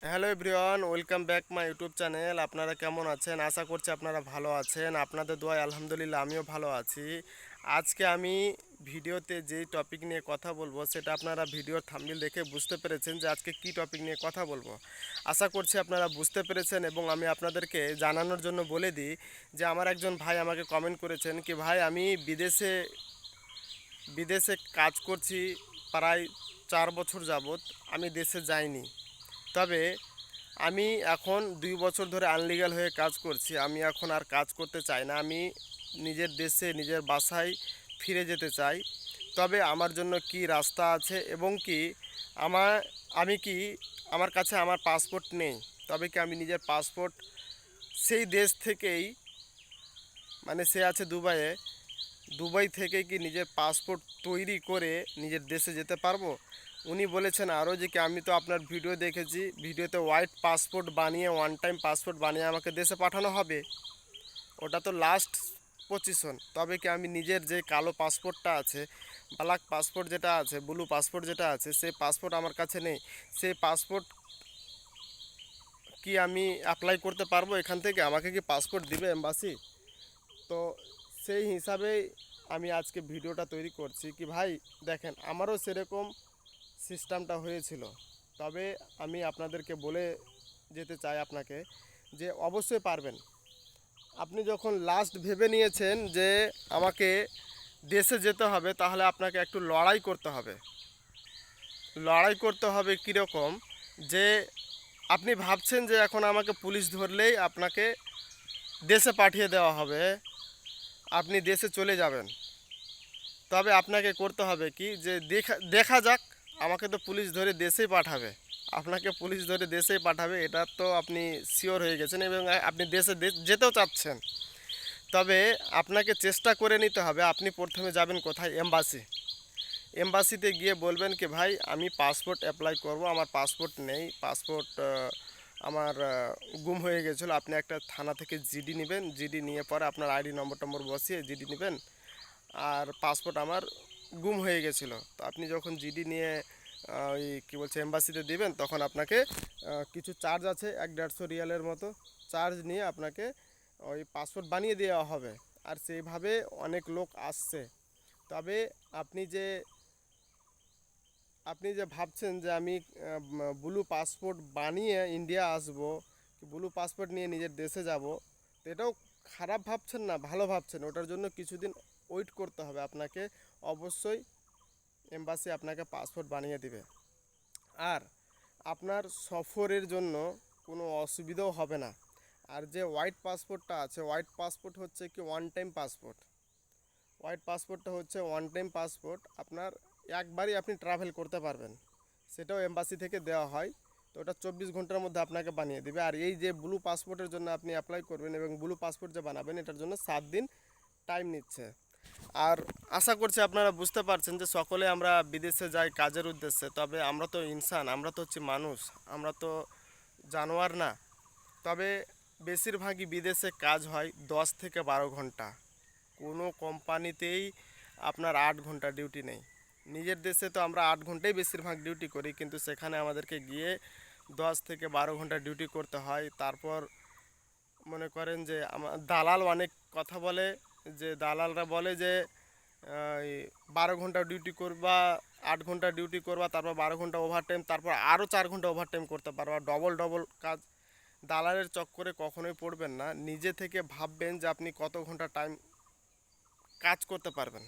Hello everyone, welcome back my YouTube channel. আপনারা কেমন আছেন? আশা করছি আপনারা ভালো আছেন। আপনাদের দোয়ায় আলহামদুলিল্লাহ আমিও ভালো আছি। আজকে আমি ভিডিওতে যেই টপিক নিয়ে কথা বলবো সেটা আপনারা ভিডিওর থাম্বনেল দেখে বুঝতে পেরেছেন যে আজকে কি টপিক নিয়ে কথা বলবো। আশা করছি আপনারা বুঝতে পেরেছেন এবং আমি আপনাদেরকে জানানোর জন্য বলে দিই যে আমার একজন ভাই আমাকে কমেন্ট করেছেন কি ভাই, আমি বিদেশে বিদেশে কাজ করছি প্রায় 4 বছর যাবৎ, আমি দেশে যাইনি। তবে আমি এখন 2 বছর ধরে আনলিগাল হয়ে কাজ করছি। আমি এখন আর কাজ করতে চাই না। আমি নিজের দেশে নিজের বাসায় ফিরে যেতে চাই। তবে আমার জন্য কি রাস্তা আছে এবং কি আমার আমি কি আমার কাছে আমার পাসপোর্ট নেই। তবে কি আমি নিজের পাসপোর্ট সেই দেশ থেকেই, মানে সে আছে দুবাইয়ে, দুবাই থেকে কি নিজের পাসপোর্ট তৈরি করে নিজের দেশে যেতে পারবো? উনি বলেছেন আরও যে কি আমি তো আপনার ভিডিও দেখেছি, ভিডিওতে হোয়াইট পাসপোর্ট বানিয়ে, ওয়ান টাইম পাসপোর্ট বানিয়ে আমাকে দেশে পাঠানো হবে। ওটা তো লাস্ট পজিশন। তবে কি আমি নিজের যে কালো পাসপোর্টটা আছে, ব্ল্যাক পাসপোর্ট যেটা আছে, ব্লু পাসপোর্ট যেটা আছে, সেই পাসপোর্ট আমার কাছে নেই। সেই পাসপোর্ট কি আমি অ্যাপ্লাই করতে পারবো এখান থেকে? আমাকে কি পাসপোর্ট দিবে এম্বাসি? তো সেই হিসাবেই আমি আজকে ভিডিওটা তৈরি করছি কি ভাই, দেখেন আমারও সেরকম সিস্টেমটা হয়েছিল। তবে আমি আপনাদেরকে বলে যেতে চাই আপনাকে যে অবশ্যই পারবেন। আপনি যখন লাস্ট ভেবে নিয়েছেন যে আমাকে দেশে যেতে হবে, তাহলে আপনাকে একটু লড়াই করতে হবে। লড়াই করতে হবে কীরকম, যে আপনি ভাবছেন যে এখন আমাকে পুলিশ ধরলেই আপনাকে দেশে পাঠিয়ে দেওয়া হবে, আপনি দেশে চলে যাবেন। তবে আপনাকে করতে হবে কি, যে দেখা দেখা যাক, আমাকে তো পুলিশ ধরে দেশেই পাঠাবে, আপনাকে পুলিশ ধরে দেশেই পাঠাবে, এটা তো আপনি শিওর হয়ে গেছেন এবং আপনি দেশে যেতেও চাচ্ছেন। তবে আপনাকে চেষ্টা করে নিতে হবে। আপনি প্রথমে যাবেন কোথায়? এম্বাসি। এম্বাসিতে গিয়ে বলবেন কি ভাই, আমি পাসপোর্ট অ্যাপ্লাই করব, আমার পাসপোর্ট নেই, পাসপোর্ট আমার গুম হয়ে গেছিলো। আপনি একটা থানা থেকে জিডি নেবেন, জিডি নিয়ে পরে আপনার আইডি নম্বর টম্বর বসিয়ে জিডি নেবেন। আর পাসপোর্ট আমার গুম হয়ে গেছিলো। তো আপনি যখন জিডি নিয়ে ওই কী বলছে এম্বাসিতে দিবেন, তখন আপনাকে কিছু চার্জ আছে, 1-150 রিয়ালের মতো চার্জ নিয়ে আপনাকে ওই পাসপোর্ট বানিয়ে দেওয়া হবে। আর সেইভাবে অনেক লোক আসছে। তবে আপনি যে আপনি যে ভাবছেন যে আমি ব্লু পাসপোর্ট বানিয়ে ইন্ডিয়া আসব, ব্লু পাসপোর্ট নিয়ে নিজের দেশে যাব, তো এটাও খারাপ ভাবছেন না, ভালো ভাবছেন। ওটার জন্য কিছুদিন ওয়েট করতে হবে আপনাকে। অবশ্যই এম্বাসি আপনাকে পাসপোর্ট বানিয়ে দিবে। আর আপনার সফরের জন্য কোনো অসুবিধাও হবে না। আর যে হোয়াইট পাসপোর্টটা আছে, হোয়াইট পাসপোর্ট হচ্ছে কি ওয়ান টাইম পাসপোর্ট। হোয়াইট পাসপোর্টটা হচ্ছে ওয়ান টাইম পাসপোর্ট, আপনার একবারই আপনি ট্রাভেল করতে পারবেন। সেটাও এম্বাসি থেকে দেওয়া হয়। তো ওটা 24 ঘন্টার মধ্যে আপনাকে বানিয়ে দেবে। আর এই যে ব্লু পাসপোর্টের জন্য আপনি অ্যাপ্লাই করবেন এবং ব্লু পাসপোর্ট যে বানাবেন, এটার জন্য 7 দিন টাইম নিচ্ছে। আর আশা করছি আপনারা বুঝতে পারছেন যে সকলে আমরা বিদেশে যাই কাজের উদ্দেশ্যে। তবে আমরা তো ইনসান, আমরা তো হচ্ছে মানুষ, আমরা তো জানোয়ার না। তবে বেশিরভাগই বিদেশে কাজ হয় 10 থেকে 12 ঘন্টা। কোনো কোম্পানিতেই আপনার 8 ঘন্টা ডিউটি নেই। নিজের দেশে তো আমরা 8 ঘন্টাই বেশিরভাগ ডিউটি করি, কিন্তু সেখানে আমাদেরকে গিয়ে 10 থেকে 12 ঘন্টা ডিউটি করতে হয়। তারপর মনে করেন যে আমার দালাল অনেক কথা বলে, যে দালালরা বলে যে 12 ঘন্টা ডিউটি করবা, 8 ঘন্টা ডিউটি করবা, তারপর 12 ঘন্টা ওভারটাইম, তারপর আরও 4 ঘন্টা ওভারটাইম করতে পারবা, ডবল ডবল কাজ। দালালের চক্করে কখনোই পড়বেন না। নিজে থেকে ভাববেন যে আপনি কত ঘন্টা টাইম কাজ করতে পারবেন,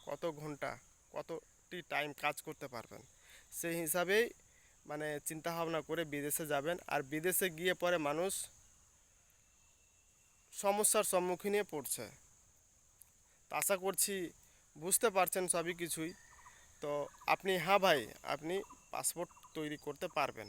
কত ঘন্টা, কতটি টাইম কাজ করতে পারবেন। সেই হিসাবেই মানে চিন্তা ভাবনা করে বিদেশে যাবেন। আর বিদেশে গিয়ে পরে মানুষ সমস্যার সম্মুখীনে পড়ছে। তো আশা করছি বুঝতে পারছেন সবই কিছুই। তো আপনি, হ্যাঁ ভাই, আপনি পাসপোর্ট তৈরি করতে পারবেন।